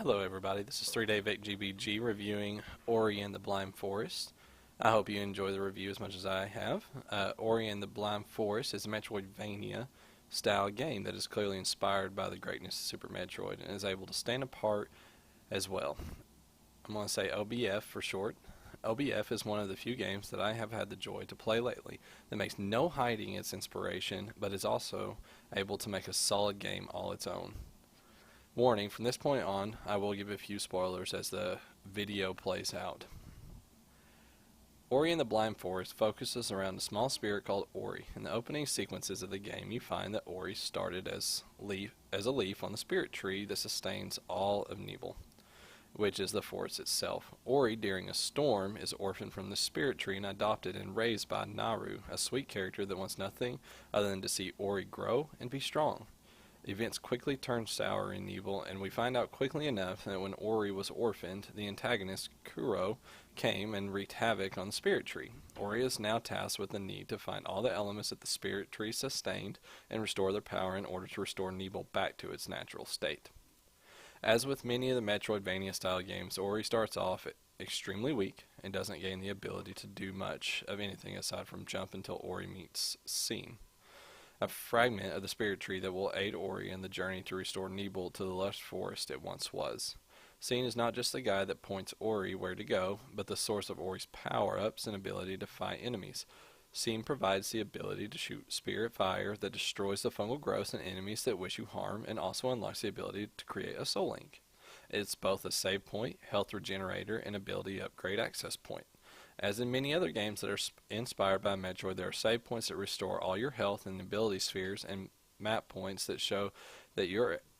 Hello everybody, this is 3-Day Vic GBG reviewing Ori and the Blind Forest. I hope you enjoy the review as much as I have. Ori and the Blind Forest is a Metroidvania style game that is clearly inspired by the greatness of Super Metroid and is able to stand apart as well. I'm going to say OBF for short. OBF is one of the few games that I have had the joy to play lately that makes no hiding its inspiration, but is also able to make a solid game all its own. Warning, from this point on, I will give a few spoilers as the video plays out. Ori and the Blind Forest focuses around a small spirit called Ori. In the opening sequences of the game, you find that Ori started as a leaf on the spirit tree that sustains all of Nibel, which is the forest itself. Ori, during a storm, is orphaned from the spirit tree and adopted and raised by Naru, a sweet character that wants nothing other than to see Ori grow and be strong. Events quickly turn sour in Nibel, and we find out quickly enough that when Ori was orphaned, the antagonist, Kuro, came and wreaked havoc on the spirit tree. Ori is now tasked with the need to find all the elements that the spirit tree sustained and restore their power in order to restore Nibel back to its natural state. As with many of the Metroidvania-style games, Ori starts off extremely weak and doesn't gain the ability to do much of anything aside from jump until Ori meets Scene, a fragment of the spirit tree that will aid Ori in the journey to restore Nibel to the lush forest it once was. Scene is not just the guy that points Ori where to go, but the source of Ori's power-ups and ability to fight enemies. Scene provides the ability to shoot spirit fire that destroys the fungal growths and enemies that wish you harm, and also unlocks the ability to create a soul link. It's both a save point, health regenerator, and ability upgrade access point. As in many other games that are inspired by Metroid, there are save points that restore all your health and ability spheres, and map points that show that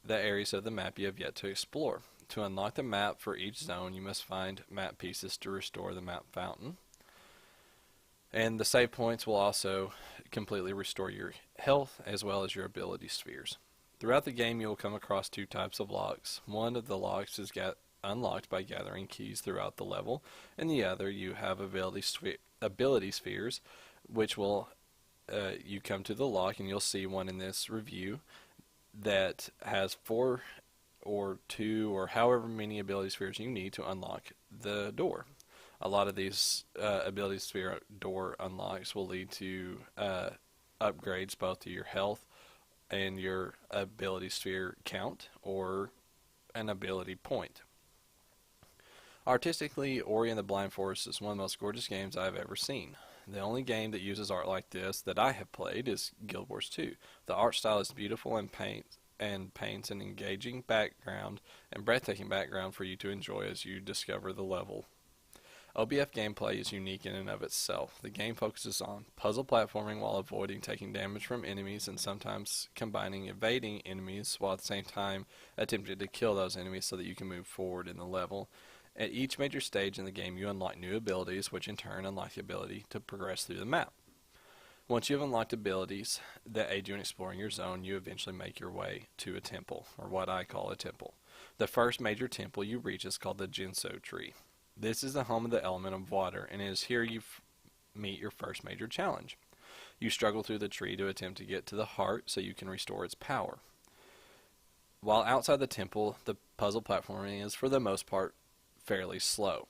the areas of the map you have yet to explore. To unlock the map for each zone, you must find map pieces to restore the map fountain. And the save points will also completely restore your health as well as your ability spheres. Throughout the game, you will come across two types of locks. One of the locks is unlocked by gathering keys throughout the level, and the other you have ability spheres, which will you come to the lock and you'll see one in this review that has 4 or 2 or however many ability spheres you need to unlock the door. A lot of these ability sphere door unlocks will lead to upgrades both to your health and your ability sphere count or an ability point. Artistically, Ori and the Blind Forest is one of the most gorgeous games I have ever seen. The only game that uses art like this that I have played is Guild Wars 2. The art style is beautiful and paints an engaging background and breathtaking background for you to enjoy as you discover the level. OBF gameplay is unique in and of itself. The game focuses on puzzle platforming while avoiding taking damage from enemies and sometimes combining evading enemies while at the same time attempting to kill those enemies so that you can move forward in the level. At each major stage in the game, you unlock new abilities, which in turn unlock the ability to progress through the map. Once you have unlocked abilities that aid you in exploring your zone, you eventually make your way to a temple, or what I call a temple. The first major temple you reach is called the Jinso Tree. This is the home of the element of water, and it is here you meet your first major challenge. You struggle through the tree to attempt to get to the heart so you can restore its power. While outside the temple, the puzzle platforming is for the most part fairly slow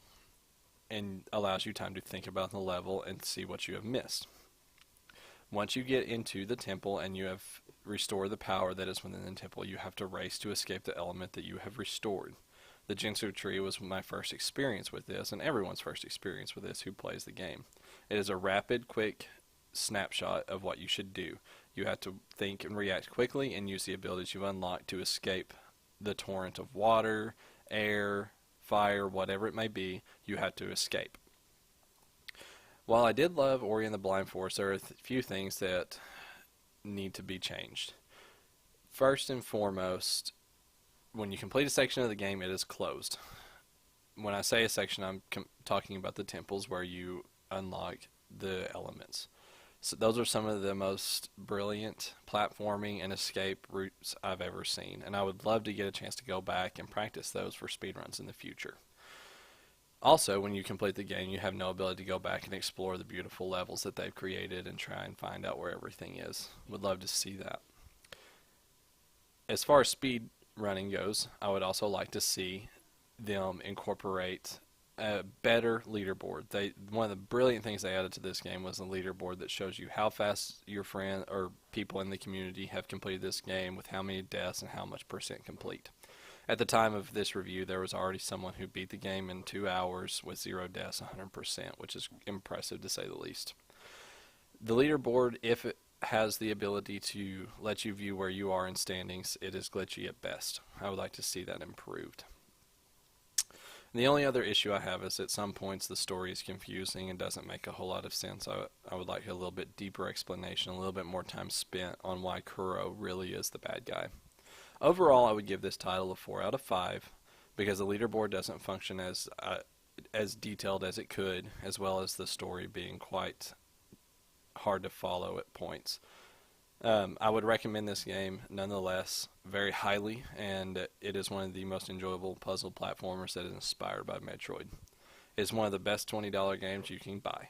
and allows you time to think about the level and see what you have missed. Once you get into the temple and you have restored the power that is within the temple, you have to race to escape the element that you have restored. The Jinso Tree was my first experience with this, and everyone's first experience with this who plays the game. It is a rapid, quick snapshot of what you should do. You have to think and react quickly and use the abilities you unlock to escape the torrent of water, air, fire, whatever it may be, you have to escape. While I did love Ori and the Blind Forest, there are a few things that need to be changed. First and foremost, when you complete a section of the game, it is closed. When I say a section, I'm talking about the temples where you unlock the elements. So those are some of the most brilliant platforming and escape routes I've ever seen, and I would love to get a chance to go back and practice those for speedruns in the future. Also, when you complete the game, you have no ability to go back and explore the beautiful levels that they've created and try and find out where everything is. Would love to see that. As far as speed running goes, I would also like to see them incorporate a better leaderboard. One of the brilliant things they added to this game was a leaderboard that shows you how fast your friend or people in the community have completed this game, with how many deaths and how much percent complete. At the time of this review, there was already someone who beat the game in 2 hours with 0 deaths, 100%, which is impressive to say the least. The leaderboard, if it has the ability to let you view where you are in standings, it is glitchy at best. I would like to see that improved. The only other issue I have is at some points the story is confusing and doesn't make a whole lot of sense. I would like a little bit deeper explanation, a little bit more time spent on why Kuro really is the bad guy. Overall, I would give this title a 4 out of 5 because the leaderboard doesn't function as detailed as it could, as well as the story being quite hard to follow at points. I would recommend this game nonetheless very highly, and it is one of the most enjoyable puzzle platformers that is inspired by Metroid. It's one of the best $20 games you can buy.